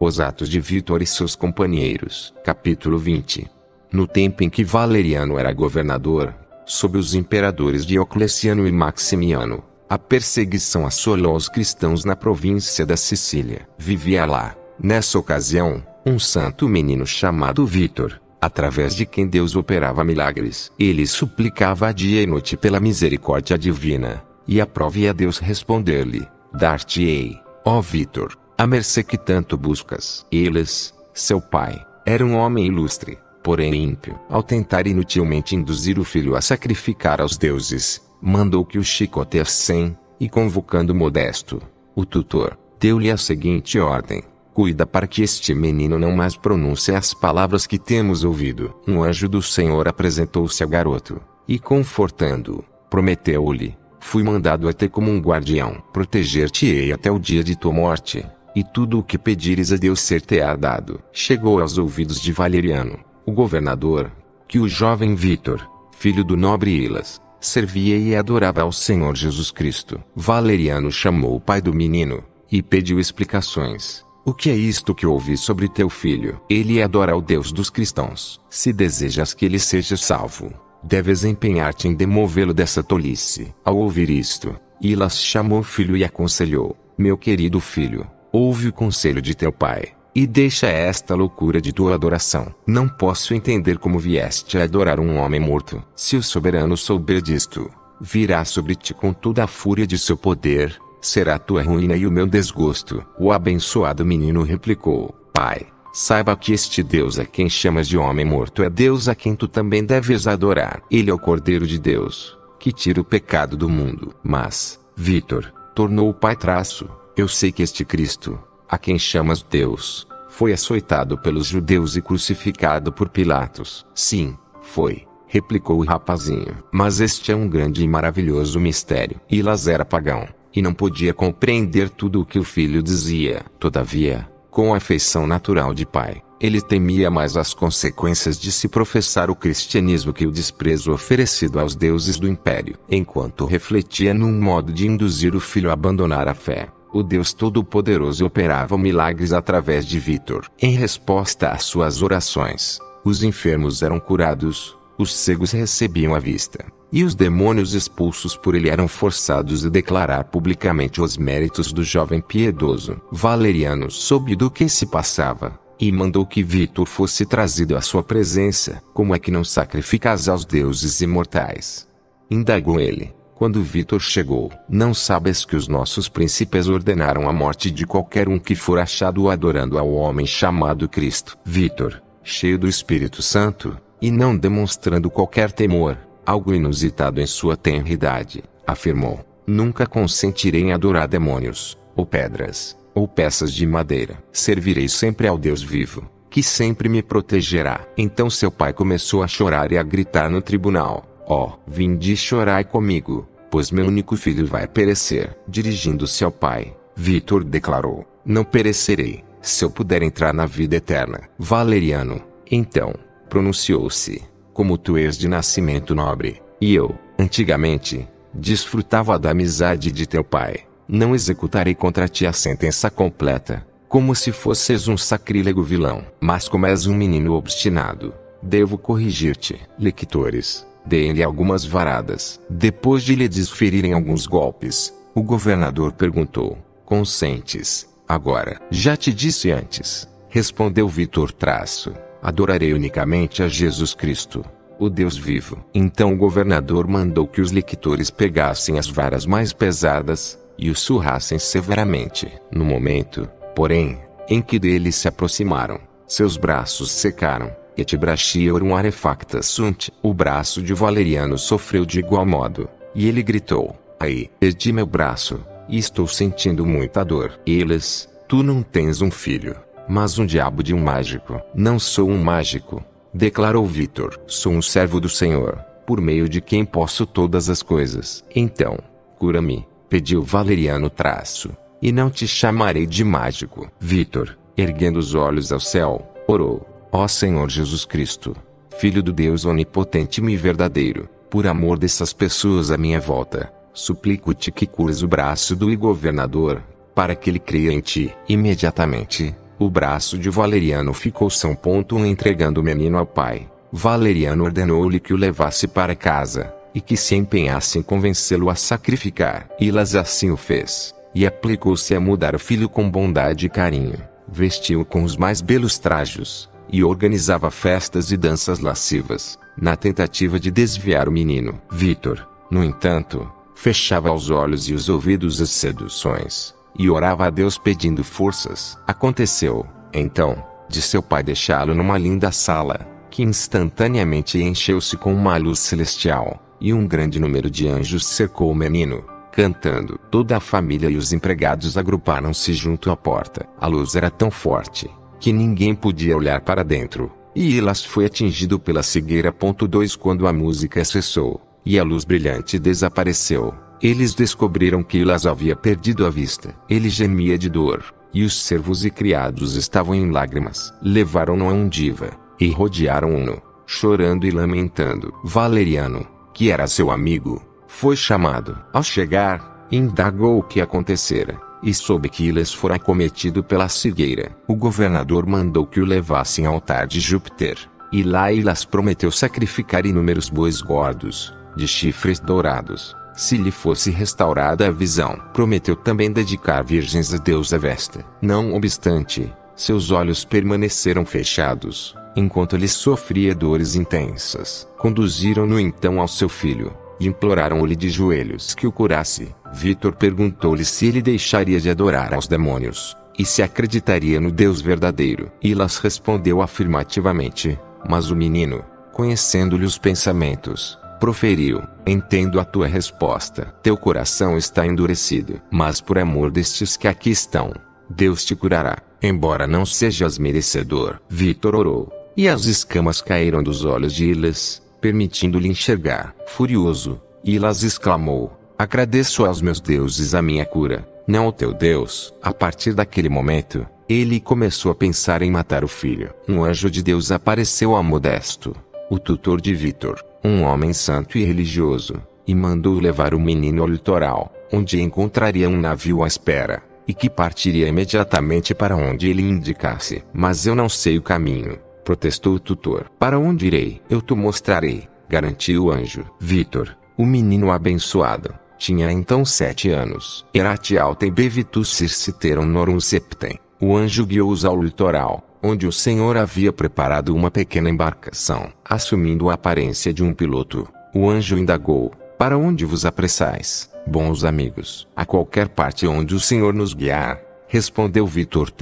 Os Atos de Vítor e seus companheiros. Capítulo 20. No tempo em que Valeriano era governador, sob os imperadores Diocleciano e Maximiano, a perseguição assolou os cristãos na província da Sicília. Vivia lá, nessa ocasião, um santo menino chamado Vítor, através de quem Deus operava milagres. Ele suplicava dia e noite pela misericórdia divina, e aprove a Deus responder-lhe: dar-te-ei, ó Vítor, a mercê que tanto buscas. Eles, seu pai, era um homem ilustre, porém ímpio. Ao tentar inutilmente induzir o filho a sacrificar aos deuses, mandou que o chicoteassem, e convocando Modesto, o tutor, deu-lhe a seguinte ordem: cuida para que este menino não mais pronuncie as palavras que temos ouvido. Um anjo do Senhor apresentou-se ao garoto, e confortando-o, prometeu-lhe: fui mandado a ter como um guardião. Proteger-te-ei até o dia de tua morte, e tudo o que pedires a Deus ser-te-á dado. Chegou aos ouvidos de Valeriano, o governador, que o jovem Vítor, filho do nobre Ilas, servia e adorava ao Senhor Jesus Cristo. Valeriano chamou o pai do menino, e pediu explicações. O que é isto que ouvi sobre teu filho? Ele adora ao Deus dos cristãos. Se desejas que ele seja salvo, deves empenhar-te em demovê-lo dessa tolice. Ao ouvir isto, Ilas chamou o filho e aconselhou: meu querido filho, ouve o conselho de teu pai, e deixa esta loucura de tua adoração. Não posso entender como vieste a adorar um homem morto. Se o soberano souber disto, virá sobre ti com toda a fúria de seu poder, será tua ruína e o meu desgosto. O abençoado menino replicou: pai, saiba que este Deus a quem chamas de homem morto é Deus a quem tu também deves adorar. Ele é o Cordeiro de Deus, que tira o pecado do mundo. Mas, Vítor, tornou o pai traço, eu sei que este Cristo, a quem chamas Deus, foi açoitado pelos judeus e crucificado por Pilatos. Sim, foi, replicou o rapazinho. Mas este é um grande e maravilhoso mistério. Ilas era pagão, e não podia compreender tudo o que o filho dizia. Todavia, com a afeição natural de pai, ele temia mais as consequências de se professar o cristianismo que o desprezo oferecido aos deuses do império. Enquanto refletia num modo de induzir o filho a abandonar a fé, o Deus Todo-Poderoso operava milagres através de Vítor. Em resposta às suas orações, os enfermos eram curados, os cegos recebiam a vista, e os demônios expulsos por ele eram forçados a declarar publicamente os méritos do jovem piedoso. Valeriano soube do que se passava, e mandou que Vítor fosse trazido à sua presença. Como é que não sacrificas aos deuses imortais? Indagou ele. Quando Vítor chegou: não sabes que os nossos príncipes ordenaram a morte de qualquer um que for achado adorando ao homem chamado Cristo? Vítor, cheio do Espírito Santo, e não demonstrando qualquer temor, algo inusitado em sua tenra idade, afirmou: nunca consentirei em adorar demônios, ou pedras, ou peças de madeira. Servirei sempre ao Deus vivo, que sempre me protegerá. Então seu pai começou a chorar e a gritar no tribunal: ó, vinde e chorai comigo, pois meu único filho vai perecer. Dirigindo-se ao pai, Vítor declarou: não perecerei, se eu puder entrar na vida eterna. Valeriano, então, pronunciou-se: como tu és de nascimento nobre, e eu, antigamente, desfrutava da amizade de teu pai, não executarei contra ti a sentença completa, como se fosses um sacrílego vilão. Mas como és um menino obstinado, devo corrigir-te. Lictores, deem-lhe algumas varadas. Depois de lhe desferirem alguns golpes, o governador perguntou: consentes, agora? Já te disse antes, respondeu Vítor traço, adorarei unicamente a Jesus Cristo, o Deus vivo. Então o governador mandou que os lictores pegassem as varas mais pesadas, e o surrassem severamente. No momento, porém, em que dele se aproximaram, seus braços secaram, et brachiorum arefacta sunt. O braço de Valeriano sofreu de igual modo, e ele gritou: ai, perdi meu braço, e estou sentindo muita dor. Eles: tu não tens um filho, mas um diabo de um mágico. Não sou um mágico, declarou Vítor. Sou um servo do Senhor, por meio de quem posso todas as coisas. Então, cura-me, pediu Valeriano traço, e não te chamarei de mágico. Vítor, erguendo os olhos ao céu, orou: ó Senhor Jesus Cristo, Filho do Deus onipotente e verdadeiro, por amor dessas pessoas à minha volta, suplico-te que cures o braço do governador, para que ele creia em ti. Imediatamente, O braço de Valeriano ficou São Ponto entregando o menino ao pai. Valeriano ordenou-lhe que o levasse para casa, e que se empenhasse em convencê-lo a sacrificar. Ilas assim o fez, e aplicou-se a mudar o filho com bondade e carinho. Vestiu-o com os mais belos trajos, e organizava festas e danças lascivas, na tentativa de desviar o menino. Vítor, no entanto, fechava os olhos e os ouvidos às seduções, e orava a Deus pedindo forças. Aconteceu, então, de seu pai deixá-lo numa linda sala, que instantaneamente encheu-se com uma luz celestial, e um grande número de anjos cercou o menino, cantando. Toda a família e os empregados agruparam-se junto à porta. A luz era tão forte, que ninguém podia olhar para dentro, e Ilas foi atingido pela cegueira. 2 Quando a música cessou, e a luz brilhante desapareceu, eles descobriram que Ilas havia perdido a vista. Ele gemia de dor, e os servos e criados estavam em lágrimas. Levaram-no a um diva, e rodearam-no, chorando e lamentando. Valeriano, que era seu amigo, foi chamado. Ao chegar, indagou o que acontecera, e soube que Ilas fora acometido pela cegueira. O governador mandou que o levassem ao altar de Júpiter, e lá Ilas prometeu sacrificar inúmeros bois gordos, de chifres dourados, se lhe fosse restaurada a visão. Prometeu também dedicar virgens a deusa Vesta. Não obstante, seus olhos permaneceram fechados, enquanto ele sofria dores intensas. Conduziram-no então ao seu filho, e imploraram-lhe de joelhos que o curasse. Vítor perguntou-lhe se ele deixaria de adorar aos demônios, e se acreditaria no Deus verdadeiro. Ilas respondeu afirmativamente, mas o menino, conhecendo-lhe os pensamentos, proferiu: entendo a tua resposta. Teu coração está endurecido, mas por amor destes que aqui estão, Deus te curará, embora não sejas merecedor. Vítor orou, e as escamas caíram dos olhos de Ilas, permitindo-lhe enxergar. Furioso, Ilas exclamou: agradeço aos meus deuses a minha cura, não ao teu Deus. A partir daquele momento, ele começou a pensar em matar o filho. Um anjo de Deus apareceu a Modesto, o tutor de Vítor, um homem santo e religioso, e mandou levar o menino ao litoral, onde encontraria um navio à espera, e que partiria imediatamente para onde ele indicasse. Mas eu não sei o caminho, protestou o tutor. Para onde irei? Eu te mostrarei, garantiu o anjo. Vítor, o menino abençoado, tinha então 7 anos. Erate altem bevitus circiteram norum septem. O anjo guiou-os ao litoral, onde o Senhor havia preparado uma pequena embarcação. Assumindo a aparência de um piloto, o anjo indagou: para onde vos apressais, bons amigos? A qualquer parte onde o Senhor nos guiar, respondeu Vítor.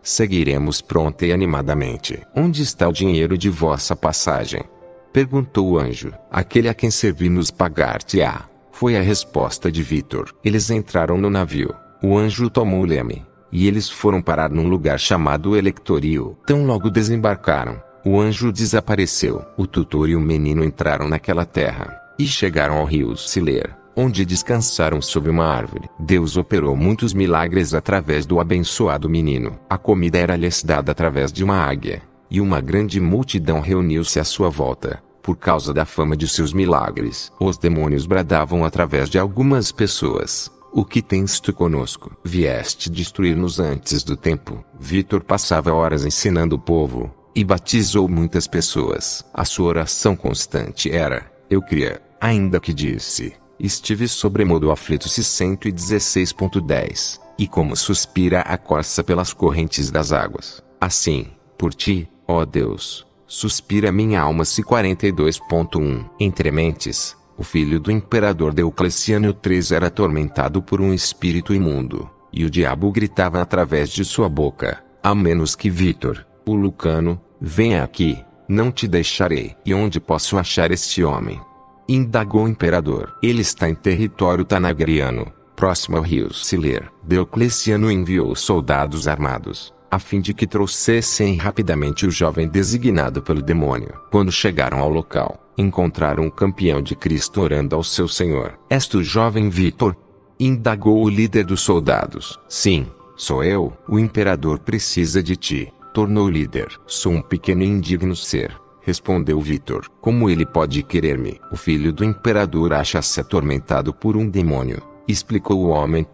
Seguiremos pronta e animadamente. Onde está o dinheiro de vossa passagem? Perguntou o anjo. Aquele a quem servi nos pagar-te-á, foi a resposta de Vítor. Eles entraram no navio. O anjo tomou o leme, e eles foram parar num lugar chamado Electorio. Tão logo desembarcaram, o anjo desapareceu. O tutor e o menino entraram naquela terra, e chegaram ao rio Siler, onde descansaram sob uma árvore. Deus operou muitos milagres através do abençoado menino. A comida era-lhes dada através de uma águia, e uma grande multidão reuniu-se à sua volta, por causa da fama de seus milagres. Os demônios bradavam através de algumas pessoas: o que tens tu conosco? Vieste destruir-nos antes do tempo. Vítor passava horas ensinando o povo, e batizou muitas pessoas. A sua oração constante era: eu cria, ainda que disse: estive sobremodo aflito. 116.10. E como suspira a corça pelas correntes das águas, assim, por ti, ó Deus, suspira minha alma. 42.1. Entre mentes, o filho do imperador Diocleciano III era atormentado por um espírito imundo, e o diabo gritava através de sua boca: a menos que Vítor, o Lucano, venha aqui, não te deixarei. E onde posso achar este homem? Indagou o imperador. Ele está em território tanagriano, próximo ao rio Siler. Diocleciano enviou soldados armados, a fim de que trouxessem rapidamente o jovem designado pelo demônio. Quando chegaram ao local, encontraram o campeão de Cristo orando ao seu senhor. És tu, jovem Vítor? Indagou o líder dos soldados. Sim, sou eu. O imperador precisa de ti, tornou o líder. Sou um pequeno e indigno ser, respondeu Vítor. Como ele pode querer-me? O filho do imperador acha-se atormentado por um demônio, explicou o homem.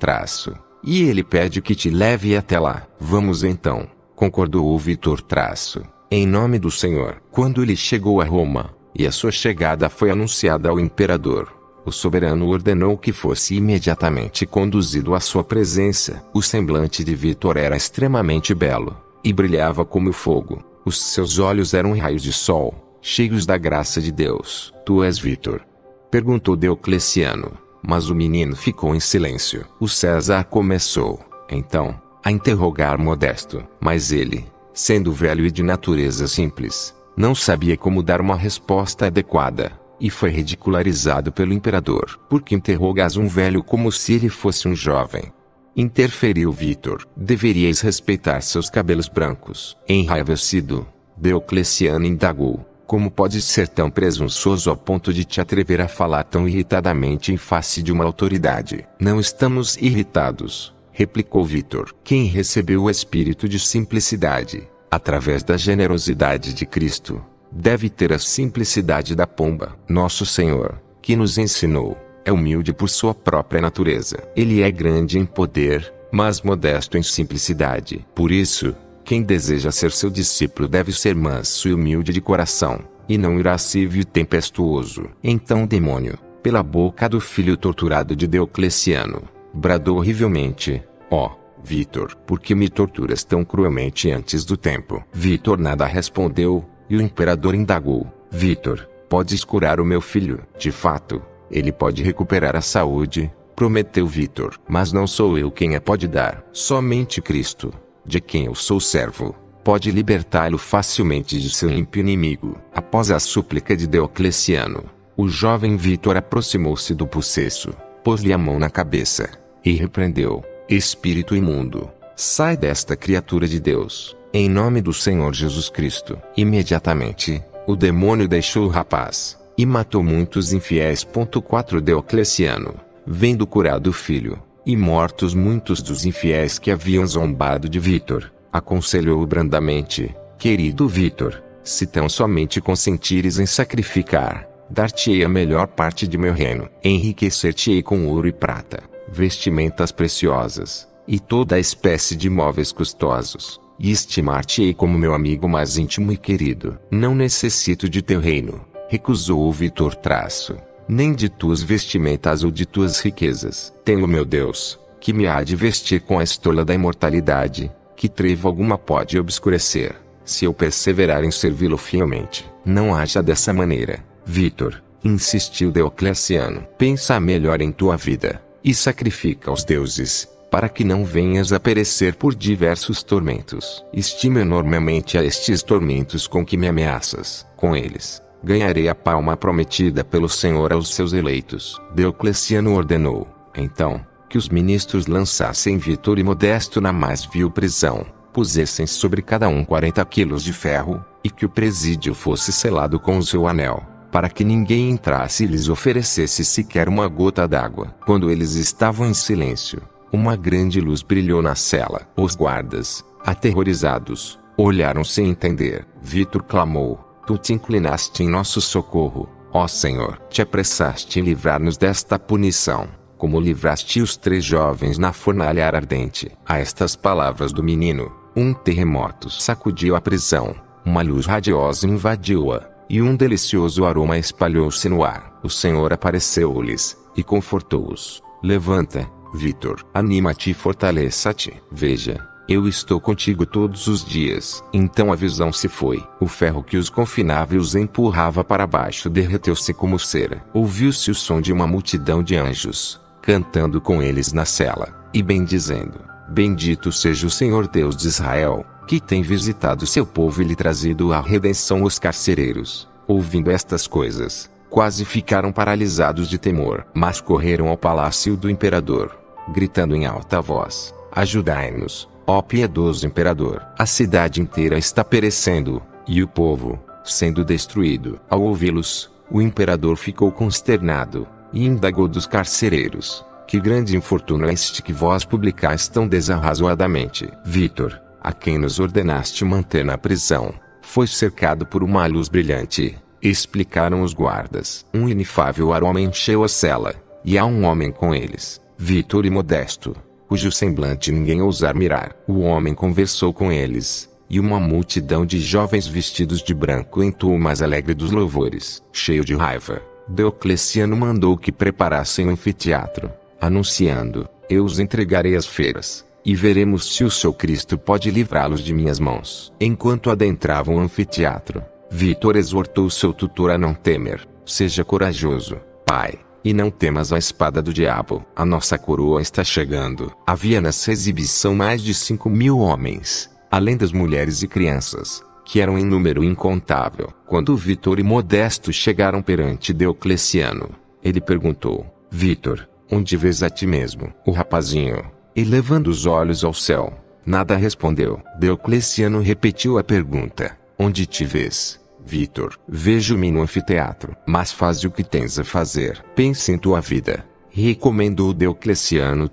e ele pede que te leve até lá. Vamos então, concordou o Vitor Traço, em nome do Senhor. Quando ele chegou a Roma, e a sua chegada foi anunciada ao imperador, o soberano ordenou que fosse imediatamente conduzido à sua presença. O semblante de Vitor era extremamente belo, e brilhava como o fogo. Os seus olhos eram raios de sol, cheios da graça de Deus. Tu és Vitor? Perguntou Diocleciano, mas o menino ficou em silêncio. O César começou, então, a interrogar Modesto, mas ele, sendo velho e de natureza simples, não sabia como dar uma resposta adequada, e foi ridicularizado pelo imperador. Por que interrogas um velho como se ele fosse um jovem? Interferiu Vitor. Deveríeis respeitar seus cabelos brancos. Enraivecido, Diocleciano indagou: como podes ser tão presunçoso ao ponto de te atrever a falar tão irritadamente em face de uma autoridade? Não estamos irritados, replicou Vitor. Quem recebeu o espírito de simplicidade, através da generosidade de Cristo, deve ter a simplicidade da pomba. Nosso Senhor, que nos ensinou, é humilde por sua própria natureza. Ele é grande em poder, mas modesto em simplicidade. Por isso, quem deseja ser seu discípulo deve ser manso e humilde de coração, e não irascível e tempestuoso. Então o demônio, pela boca do filho torturado de Diocleciano, bradou horrivelmente: ó, Vitor, por que me torturas tão cruelmente antes do tempo? Vitor nada respondeu, e o imperador indagou: Vitor, podes curar o meu filho? De fato, ele pode recuperar a saúde, prometeu Vitor. Mas não sou eu quem a pode dar. Somente Cristo, de quem eu sou servo, pode libertá-lo facilmente de seu ímpio inimigo. Após a súplica de Diocleciano, o jovem Vitor aproximou-se do possesso, pôs-lhe a mão na cabeça, e repreendeu: espírito imundo, sai desta criatura de Deus, em nome do Senhor Jesus Cristo. Imediatamente, o demônio deixou o rapaz, e matou muitos infiéis. 4 Diocleciano, vendo curado o filho, e mortos muitos dos infiéis que haviam zombado de Vitor, aconselhou-o brandamente: querido Vitor, se tão somente consentires em sacrificar, dar-te-ei a melhor parte de meu reino, enriquecer-te-ei com ouro e prata, vestimentas preciosas, e toda a espécie de móveis custosos, e estimar-te-ei como meu amigo mais íntimo e querido. Não necessito de teu reino, recusou o Vitor Traço, nem de tuas vestimentas ou de tuas riquezas. Tenho meu Deus, que me há de vestir com a estola da imortalidade, que treva alguma pode obscurecer, se eu perseverar em servi-lo fielmente. Não haja dessa maneira, Vitor, insistiu Diocleciano. Pensa melhor em tua vida, e sacrifica aos deuses, para que não venhas a perecer por diversos tormentos. Estimo enormemente a estes tormentos com que me ameaças. Com eles, ganharei a palma prometida pelo Senhor aos seus eleitos. Diocleciano ordenou, então, que os ministros lançassem Vitor e Modesto na mais vil prisão, pusessem sobre cada um 40 quilos de ferro, e que o presídio fosse selado com o seu anel, para que ninguém entrasse e lhes oferecesse sequer uma gota d'água. Quando eles estavam em silêncio, uma grande luz brilhou na cela. Os guardas, aterrorizados, olharam sem entender. Vitor clamou: tu te inclinaste em nosso socorro, ó Senhor. Te apressaste em livrar-nos desta punição, como livraste os 3 jovens na fornalha ardente. A estas palavras do menino, um terremoto sacudiu a prisão, uma luz radiosa invadiu-a, e um delicioso aroma espalhou-se no ar. O Senhor apareceu-lhes, e confortou-os. Levanta, Vitor, anima-te e fortaleça-te. Veja, eu estou contigo todos os dias. Então a visão se foi. O ferro que os confinava e os empurrava para baixo derreteu-se como cera. Ouviu-se o som de uma multidão de anjos, cantando com eles na cela, e bendizendo: bendito seja o Senhor Deus de Israel, que tem visitado seu povo e lhe trazido a redenção. Os carcereiros, ouvindo estas coisas, quase ficaram paralisados de temor, mas correram ao palácio do imperador, gritando em alta voz: ajudai-nos, ó piedoso imperador. A cidade inteira está perecendo, e o povo, sendo destruído. Ao ouvi-los, o imperador ficou consternado, e indagou dos carcereiros: que grande infortúnio é este que vós publicais tão desarrazoadamente? Vitor, a quem nos ordenaste manter na prisão, foi cercado por uma luz brilhante, explicaram os guardas. Um inefável aroma encheu a cela, e há um homem com eles, Vitor e Modesto, cujo semblante ninguém ousar mirar. O homem conversou com eles, e uma multidão de jovens vestidos de branco entoou o mais alegre dos louvores. Cheio de raiva, Diocleciano mandou que preparassem um anfiteatro, anunciando: eu os entregarei às feras, e veremos se o seu Cristo pode livrá-los de minhas mãos. Enquanto adentravam o anfiteatro, Vítor exortou seu tutor a não temer. Seja corajoso, pai, e não temas a espada do diabo. A nossa coroa está chegando. Havia nessa exibição mais de 5.000 homens, além das mulheres e crianças, que eram em número incontável. Quando Vítor e Modesto chegaram perante Diocleciano, ele perguntou: Vítor, onde vês a ti mesmo? O rapazinho, elevando os olhos ao céu, nada respondeu. Diocleciano repetiu a pergunta: onde te vês, Vítor? Vejo-me no anfiteatro. Mas faze o que tens a fazer. Pense em tua vida, recomendou Diocleciano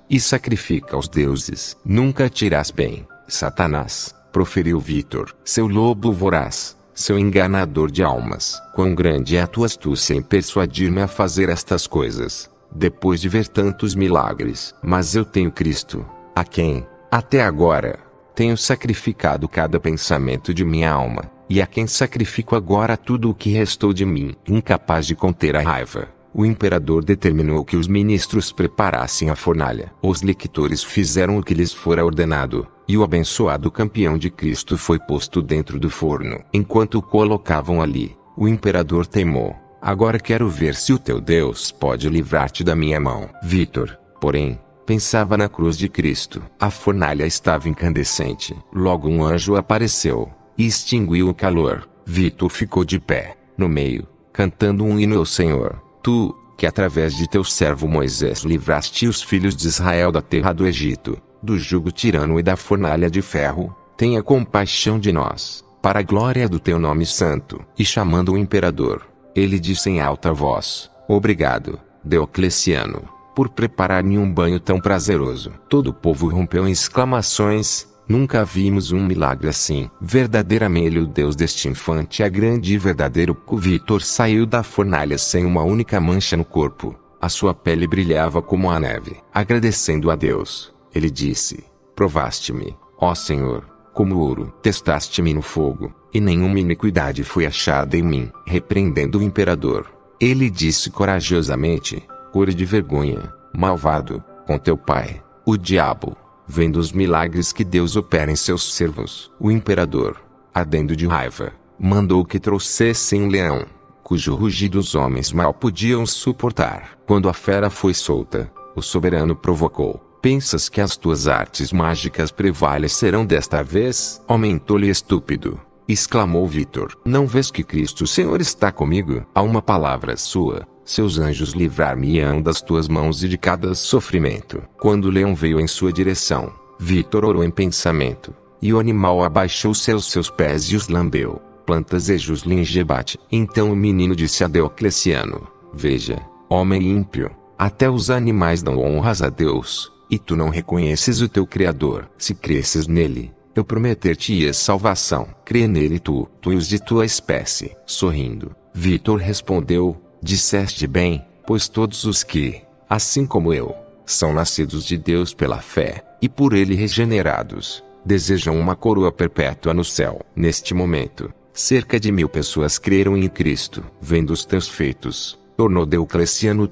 e sacrifica aos deuses. Nunca te irás bem, Satanás, proferiu Vítor. Seu lobo voraz, seu enganador de almas. Quão grande é a tua astúcia em persuadir-me a fazer estas coisas, depois de ver tantos milagres. Mas eu tenho Cristo, a quem, até agora, tenho sacrificado cada pensamento de minha alma, e a quem sacrifico agora tudo o que restou de mim. Incapaz de conter a raiva, o imperador determinou que os ministros preparassem a fornalha. Os lictores fizeram o que lhes fora ordenado, e o abençoado campeão de Cristo foi posto dentro do forno. Enquanto o colocavam ali, o imperador teimou: agora quero ver se o teu Deus pode livrar-te da minha mão. Vítor, porém, pensava na cruz de Cristo. A fornalha estava incandescente. Logo um anjo apareceu e extinguiu o calor. Vítor ficou de pé, no meio, cantando um hino ao Senhor. Tu, que através de teu servo Moisés livraste os filhos de Israel da terra do Egito, do jugo tirano e da fornalha de ferro, tenha compaixão de nós, para a glória do teu nome santo. E chamando o imperador, ele disse em alta voz: obrigado, Diocleciano, por preparar-me um banho tão prazeroso. Todo o povo rompeu em exclamações: nunca vimos um milagre assim. Verdadeiramente o Deus deste infante é grande e verdadeiro. Vítor saiu da fornalha sem uma única mancha no corpo. A sua pele brilhava como a neve. Agradecendo a Deus, ele disse: provaste-me, ó Senhor, como ouro. Testaste-me no fogo, e nenhuma iniquidade foi achada em mim. Repreendendo o imperador, ele disse corajosamente: cor de vergonha, malvado, com teu pai, o diabo, vendo os milagres que Deus opera em seus servos. O imperador, ardendo de raiva, mandou que trouxessem um leão, cujo rugido os homens mal podiam suportar. Quando a fera foi solta, o soberano provocou: pensas que as tuas artes mágicas prevalecerão desta vez? Homem tolo e estúpido, exclamou Vítor. Não vês que Cristo Senhor está comigo? A uma palavra sua, seus anjos livrar-me-ão das tuas mãos e de cada sofrimento. Quando o leão veio em sua direção, Vítor orou em pensamento, e o animal abaixou-se aos seus pés e os lambeu. Plantas e Juslingebate. Então o menino disse a Diocleciano: veja, homem ímpio, até os animais dão honras a Deus, e tu não reconheces o teu Criador. Se cresces nele, eu prometer-te-ia salvação. Crê nele tu e os de tua espécie. Sorrindo, Vítor respondeu: disseste bem, pois todos os que, assim como eu, são nascidos de Deus pela fé, e por ele regenerados, desejam uma coroa perpétua no céu. Neste momento, cerca de 1.000 pessoas creram em Cristo. Vendo os teus feitos, tornou Diocleciano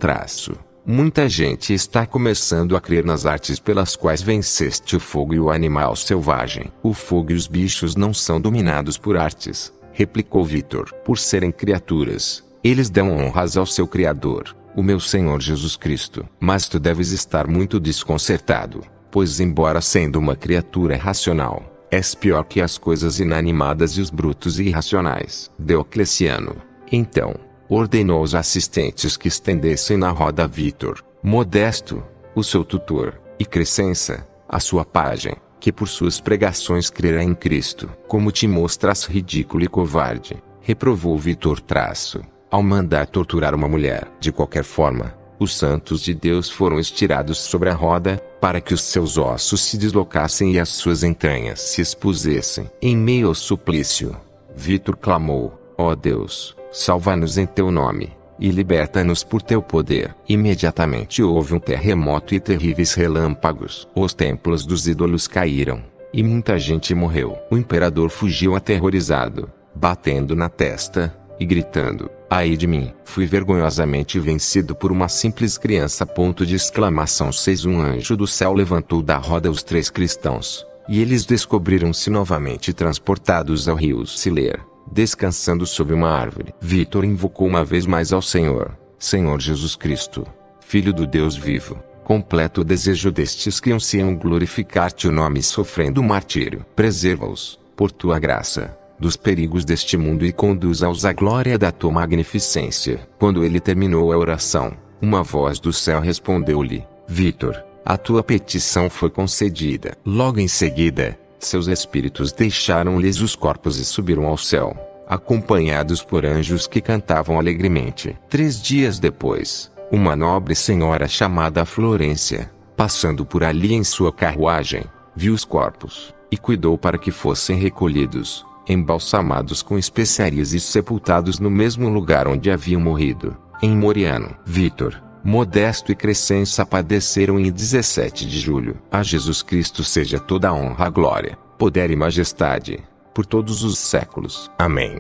muita gente está começando a crer nas artes pelas quais venceste o fogo e o animal selvagem. O fogo e os bichos não são dominados por artes, replicou Vítor. Por serem criaturas, eles dão honras ao seu Criador, o meu Senhor Jesus Cristo. Mas tu deves estar muito desconcertado, pois embora sendo uma criatura racional, és pior que as coisas inanimadas e os brutos e irracionais. Diocleciano, então, ordenou aos assistentes que estendessem na roda Vítor, Modesto, o seu tutor, e Crescença, a sua pajem, que por suas pregações crerá em Cristo. Como te mostras ridículo e covarde, reprovou Vítor ao mandar torturar uma mulher. De qualquer forma, os santos de Deus foram estirados sobre a roda, para que os seus ossos se deslocassem e as suas entranhas se expusessem. Em meio ao suplício, Vítor clamou: ó Deus, salva-nos em teu nome, e liberta-nos por teu poder. Imediatamente houve um terremoto e terríveis relâmpagos. Os templos dos ídolos caíram, e muita gente morreu. O imperador fugiu aterrorizado, batendo na testa, e gritando: ai de mim! Fui vergonhosamente vencido por uma simples criança. Ponto de exclamação 6. Um anjo do céu levantou da roda os 3 cristãos, e eles descobriram-se novamente transportados ao rio Siler, descansando sob uma árvore. Vítor invocou uma vez mais ao Senhor: Senhor Jesus Cristo, Filho do Deus vivo, completo o desejo destes que anseiam glorificar-te o nome sofrendo martírio. Preserva-os, por tua graça, dos perigos deste mundo e conduza-os à glória da tua magnificência. Quando ele terminou a oração, uma voz do céu respondeu-lhe: Vítor, a tua petição foi concedida. Logo em seguida, seus espíritos deixaram-lhes os corpos e subiram ao céu, acompanhados por anjos que cantavam alegremente. 3 dias depois, uma nobre senhora chamada Florência, passando por ali em sua carruagem, viu os corpos, e cuidou para que fossem recolhidos, embalsamados com especiarias e sepultados no mesmo lugar onde haviam morrido, em Moriano. Vítor, Modesto e Crescença padeceram em 17 de julho. A Jesus Cristo seja toda a honra, glória, poder e majestade, por todos os séculos. Amém.